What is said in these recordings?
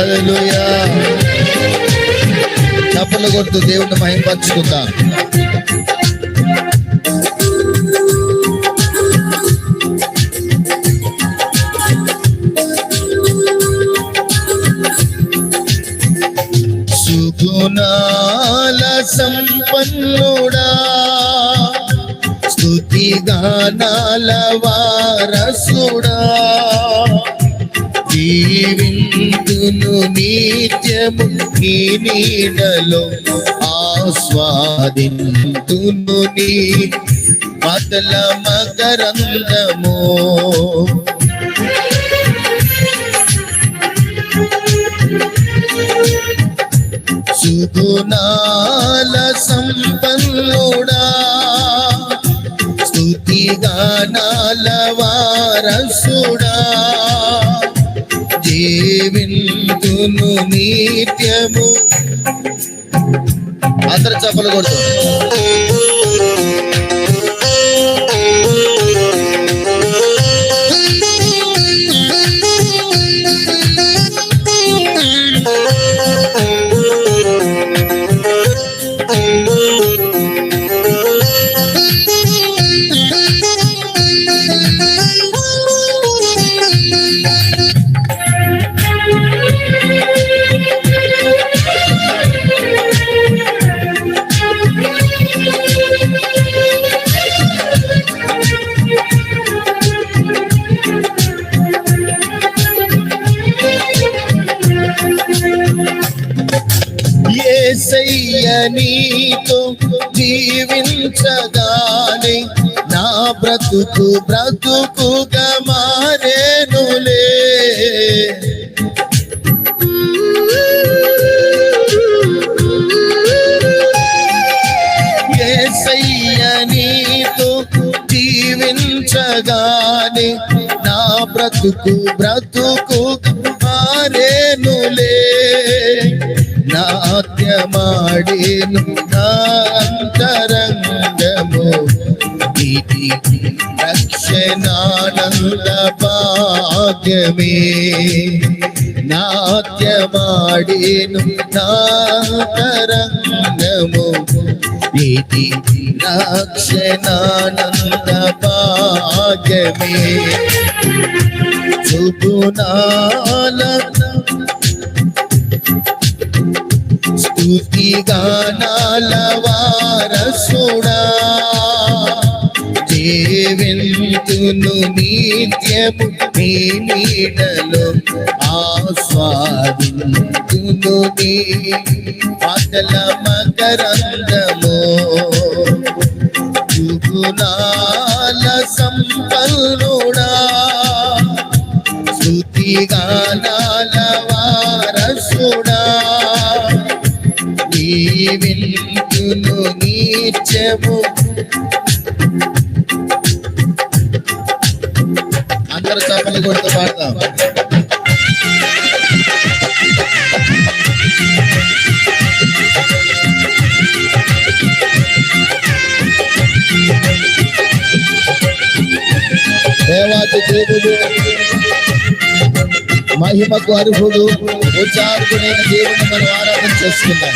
హల్లెలూయా. చప్పట్లు కొడుతూ దేవుణ్ణి మహిమపరచుకుందాం. సుగుణాల సంపన్నుడా, స్తుతి గానాల వారసుడా, జీవింతును నిత్యము నీ నీడలో, ఆస్వాదింతును నీ మతల మకరందము. సుగుణాల సంపన్నుడా, స్తుతి గానాల వారసుడా, జీవింతును నిత్యము. అందరు చప్పలు కొడుతూ యేసయ్య నీతో జీవించగానే నా బ్రతుకు బ్రతుకుగా మారేనులే. యేసయ్య నీతో జీవించగానే నా బ్రతుకు బ్రతుకుగా మారేనులే. నాట్యమాడేను నా అంతరంగము, ఇది రక్షణానంద భాగ్యమే. నాట్యమాడేను నా అంతరంగము, ఇది రక్షణానంద భాగ్యమే. సుగుణాల స్తుతి గానాల వారసుడా, జీవింతును నిత్యము నీ నీడలో, ఆస్వాదింతును నీ పాటల మకరందము. సుగుణాల సంపన్నుడా, స్తుతి గానాల వారసుడా, జీవింతును నిత్యము. అందరూ చప్పట్లు కొడుతూ పాడదాం. దేవాది దేవుడు, మహిమకు అర్హుడు, ఉచ్చారకుడైన దేవుని మనం ఆరాధన చేసుకుందాం.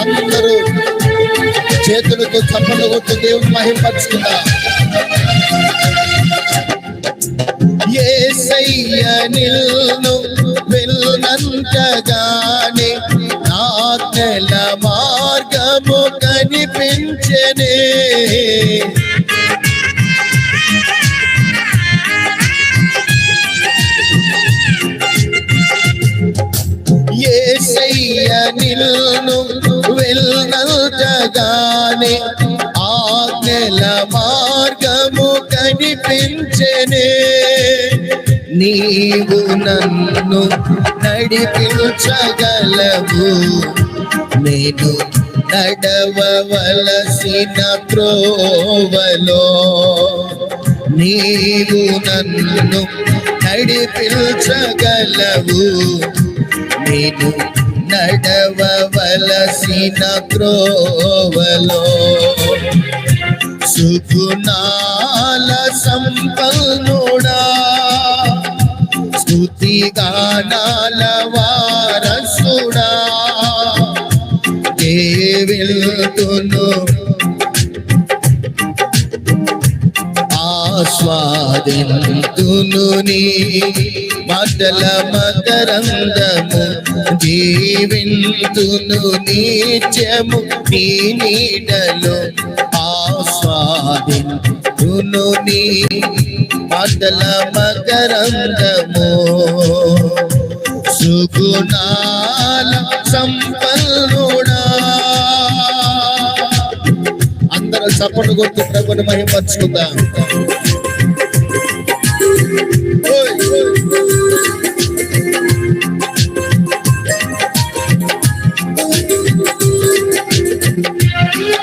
అందరూ చేతులతో చప్పట్లు కొట్టు దేవుని మహిమపరుచుకుందాం. యేసయ్య నిన్ను వెళ్ళనంతగానే ఆజ్ఞల మార్గము కనిపించెనే. యేసయ్య నిన్ను వెళ్ళనంతగానే ఆజ్ఞల మార్గము కనిపించెనే. నీవు నన్ను నడిపించగలవు, నేను నడవవలసిన త్రోవలో. నీవు నన్ను నడిపించగలవు. నేను నడవవలసిన త్రోవలో సుగుణాల సంపన్నుడా, స్తుతిగానాల వారసుడా, వెళ్తును ఆస్వాదింతును నీ మాటల మకరందము, జీవింతును నిత్యము నీ నీడలో, ఆస్వాదింతును నీ మాటల మకరందము, సుగుణాల సంపన్నుడా. అందరూ చప్పట్లు కొట్టు ప్రభుని మహిమపరుచుకుందాం.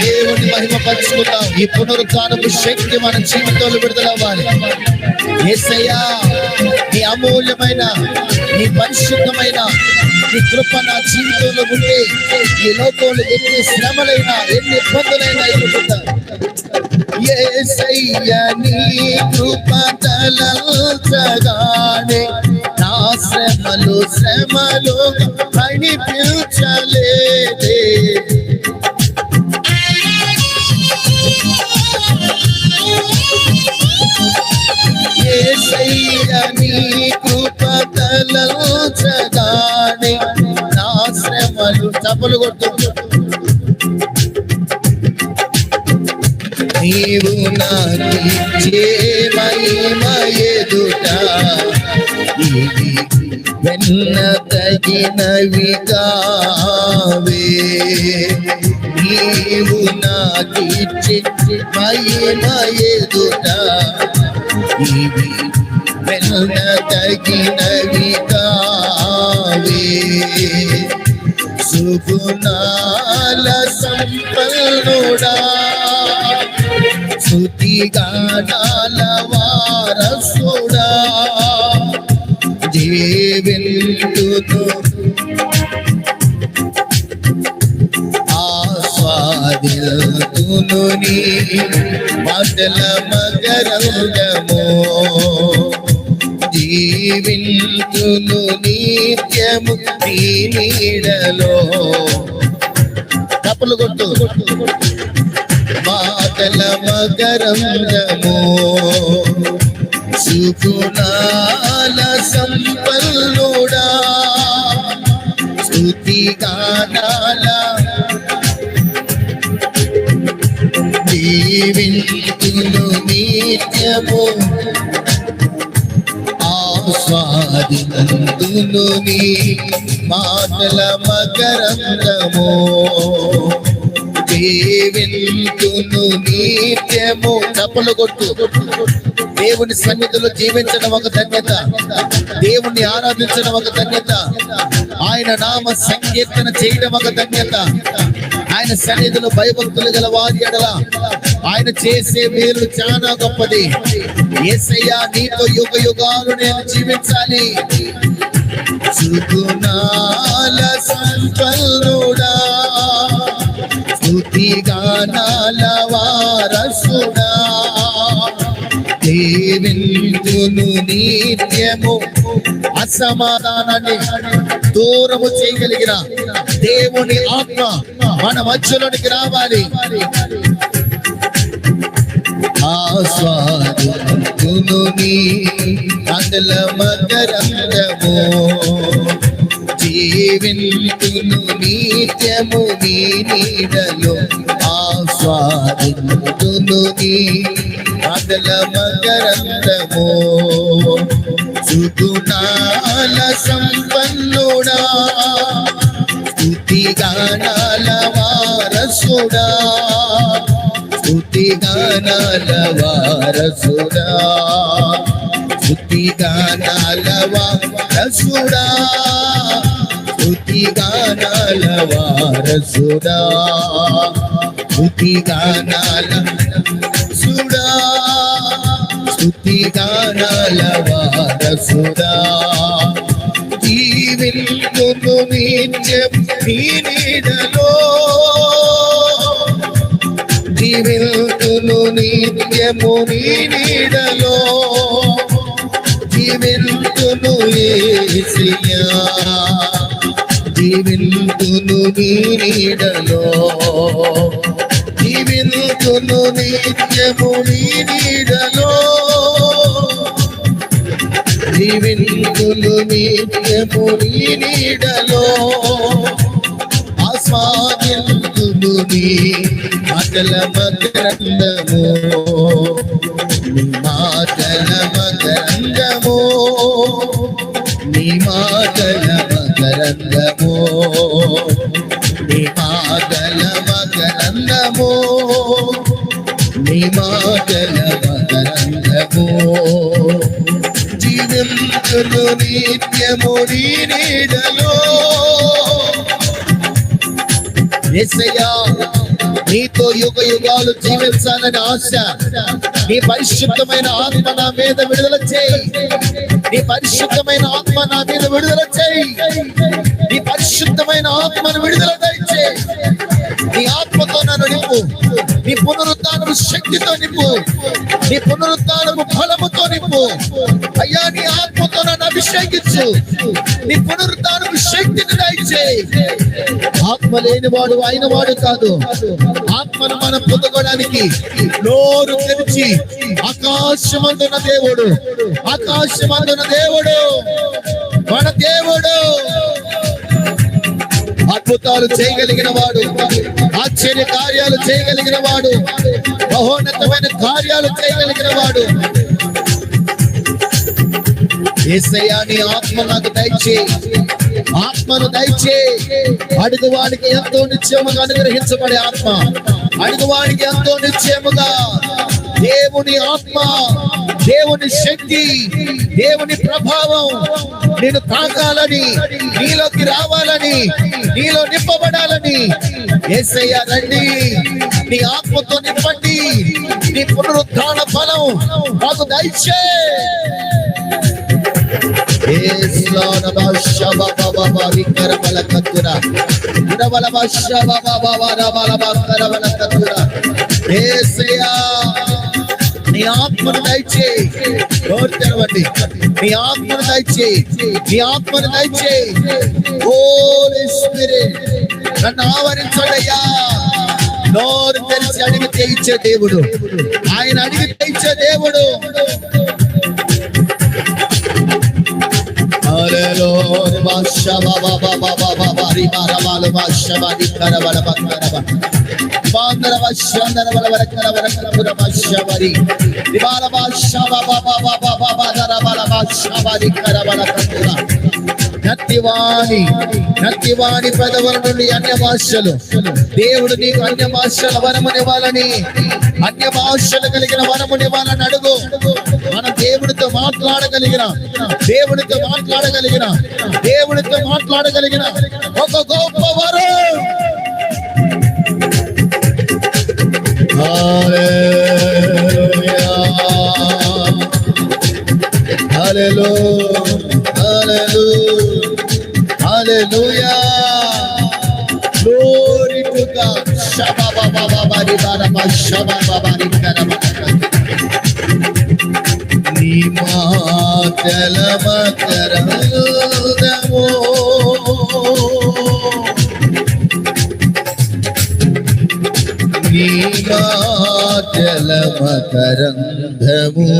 దేవుని మహిమపరుచుకుందాం. ఈ పునరుత్థానపు శక్తి మన జీవితంలో విడుదలవ్వాలి. యేసయ్యా, నీ అమూల్యమైన, నీ పరిశుద్ధమైన నీ కృప నా జీవితంలో ఉంటే ఈ లోకంలో ఎన్ని శ్రమలైనా ఎన్ని ఇబ్బందులైనా ఎదుర్కొంటాను. యేసయ్యా, నీ కృప తలచగానే నా శ్రమలు కనిపించలేదే. యేసయ్యా, నీ కృప తలచగానే నా శ్రమలు, చప్పలు కొట్టు. నీవు నాకిచ్చే మహిమ ఎదుట ఇవి వెన్న తగినవి కావే. నీవు నాకిచ్చే మహిమ ఎదుట ఇవి వెన్న తగినవి కావే. సుగుణాల సంపన్నుడా, స్తుతిగానాల వారసుడా, జీవింతును ఆస్వాదింతును నీ మాటల మకరందము, జీవింతును నిత్యము నీ నీడలో. తప్పులు కొట్టు. మాటల మకరందము, సుగుణాల సంపన్నుడా, స్తుతిగానాల జీవింతును నిత్యము ఆస్వాదింతును నీ మాటల మకరందము, జీవింతును నిత్యము. చప్పలు కొట్టు. దేవుని సన్నిధిలో జీవించడం ఒక ధన్యత, దేవుణ్ణి ఆరాధించడం ఒక ధన్యత, ఆయన నామ సంకీర్తన చేయడం ఒక ధన్యత. ఆయన సన్నిధిలో భయభక్తులు గల వారి ఎడల ఆయన చేసే మేలు చాలా గొప్పది. యేసయ్యా, నీతో యుగ యుగాలు నేను జీవించాలి. సుగుణాల సంపన్నుడా, స్తుతిగానాల వారసుడా, జీవింతును నిత్యము. అసమాధానాన్ని దూరము చేయగలిగిన దేవుని ఆత్మ మన మధ్యలోనికి రావాలి. ఆస్వాదింతును నీ మాటల మకరందము, జీవింతును నిత్యము నీ నీడలో, ఆస్వాదింతును నీ మాటల మకరందము, సుగుణాల సంపన్నుడా, స్తుతిగానాల వారసుడా, స్తుతిగానాల వారసుడా, స్తుతిగానాల వారసుడా, స్తుతిగానాల వారసుడా, స్తుతిగానాల వారసుడా, స్తుతి గానాల వారసుడా జీవింతును నిత్యం నీ నీడలో జీవింతును నిత్యము నీ నీడలో జీవింతును యేసయ్యా జీవింతును నీ నీడలో జీవింతును నిత్యము నీ నీడలో జీవింతును నిత్యము నీ నీడలో ఆస్వాదింతును నీ మాటల మకరందము నీ మాటల మకరందము నీ మాటల మకరందము నీ మాటల మకరందము నీ మాటల మకరందము జీవింతును నిత్యము నీ నీడలో యేసయ్యా నీతో యుగ యుగాలు జీవించాలని ఆశ నీ పరిశుద్ధమైన ఆత్మ నా మీద విడుదల చేయి నీ పరిశుద్ధమైన ఆత్మ నా మీద విడుదల చేయి నీ పరిశుద్ధమైన ఆత్మను విడుదల దయచేయి నీ ఆత్మతో నన్ను నింపు నీ పునరుద్ధానపు శక్తితో నింపు నీ పునరుద్ధానపు ఫలముతో నింపు అయ్యా నీ ఆత్మతో నన్ను అభిషేకించు నీ పునరుద్ధానపు శక్తిని దయచేయి ఆత్మ లేనివాడు అయిన వాడు కాదు ఆత్మను మనం పొందుకోవడానికి నోరు తెరిచి ఆకాశమందున్న దేవుడు ఆకాశమందున్న దేవుడు మన దేవుడు అద్భుతాలు చేయగలిగిన వాడు ఆశ్చర్య కార్యాలు చేయగలిగిన వాడు మహోన్నతమైన కార్యాలు చేయగలిగిన వాడు యేసయ్యా నీ ఆత్మ నాకు దయచేయి ఆత్మను దయచేయి అడుగువాడికి ఎంతో నిశ్చయముగా అనుగ్రహించబడే ఆత్మ అడుగువాడికి ఎంతో నిశ్చయముగా దేవుని ఆత్మ దేవుని శక్తి దేవుని ప్రభావం నేను తాకాలని నీలోకి రావాలని నీలో నింపబడాలని యేసయ్యా రండి నీ ఆత్మతో నింపండి నీ పునరుద్ధాన ఫలం మాకు దయచేయి నీ ఆత్మను దయచేయి నోరు తెరవండి నీ ఆత్మను దయచేయి నీ ఆత్మను దయచేయి హోలీ స్పిరిట్ నన్ను ఆవరించడయ్యా నోరు తెరిచి అడిగితే ఇచ్చే దేవుడు ఆయన అడిగితే ఇచ్చే దేవుడు Hallelujah, Masha Baba Baba Baba Ribara Bala Masha Badi Karabala Bakaraba Bandara Mashandara Bala Karabala Karabala Masha Badi Ribara Masha Baba Baba Baba Dara Bala Masha Badi Karabala Karabala నత్తివాణి పెదవుల నుండి అన్య భాషలు దేవుడు నీకు అన్య భాషల వరమునివ్వాలని అన్య భాషలు కలిగిన వరమునివ్వాలని అడుగు మన దేవుడితో మాట్లాడగలిగిన ఒక గొప్ప వరం Hallelujah. Glory to God. Shaba baba baba ribara ma shaba baba ribara. Ni matala makarandamo. Ni matala makarandamo.